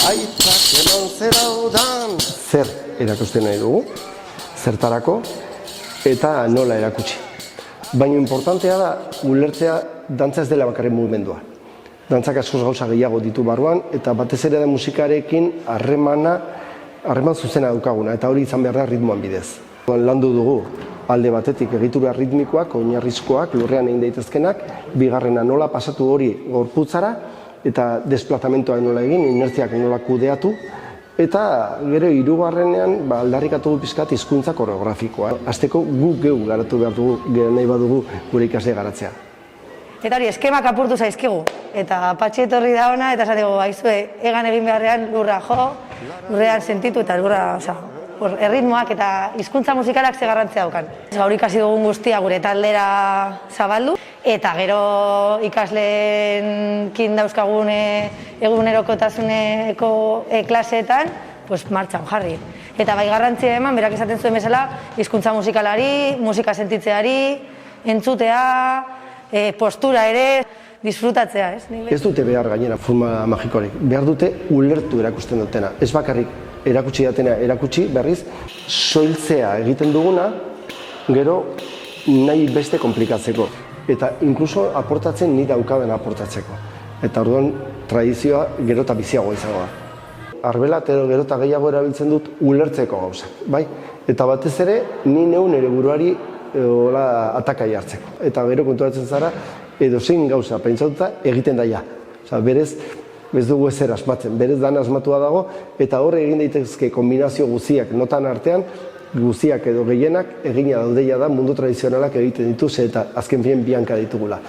Aitzak eman zeraudan. Zer erakusten nahi dugu, zertarako eta nola erakutsi. Baina importantea da, ulertzea dantza ez dela bakarren mugimendua. Dantzak askoz gauza gehiago ditu barruan, eta batez ere da musikarekin harreman zuzena daukaguna, eta hori izan behar da ritmoan bidez. Landu dugu alde batetik egitura ritmikoak, oinarrizkoak, lurrean egin daitezkenak, bigarrena nola pasatu hori gorputzara, eta desplazamentoa nola egin, inertziak nola kudeatu, eta gero hirugarrenean aldarrikatu du pizkat hizkuntza koreografikoa. Hasteko guk geu garatu behar dugu, nahi badugu gure ikasle garatzea. Eta hori, eskemak apurtu zaizkigu. Eta Patxi etorri da ona, eta esateko gaizue, egan egin beharrean lurra jo, lurrean sentitu eta lurra, erritmoak eta hizkuntza musikalak ze garrantzia daukan. Gaur ikasi dugun guztia gure taldera zabaldu, eta gero ikasleenkin dauzkagun egunerokotasuneko klaseetan, martxan jarri. Eta bai garrantzia eman, berak esaten zuen bezala, hizkuntza musikalari, musika sentitzeari, entzutea, postura ere, disfrutatzea, ez? Ez dute behar gainera forma magikorik, behar dute ulertu erakusten dutena. Ez bakarrik erakutsi datena erakutsi, berriz, soiltzea egiten duguna, gero nahi beste komplikatzeko. Eta inkluso aportatzen ni daukaben aportatzeko. Eta orduan tradizioa gero eta biziagoa izango da. Arbelat edo gero eta gehiago erabiltzen dut ulertzeko gauzak, bai? Eta batez ere, ni neun ere buruari atakai hartzeko. Eta gero konturatzen zara, edo zein gauza pentsatuta egiten daia. Berez, ez dugu ezer asmatzen, berez dan asmatua dago, eta horre egin daitezke kombinazio guziak notan artean, guziak edo gehienak egina daudeia da mundu tradizionalak egiten dituz eta azken bien bianka ditugula.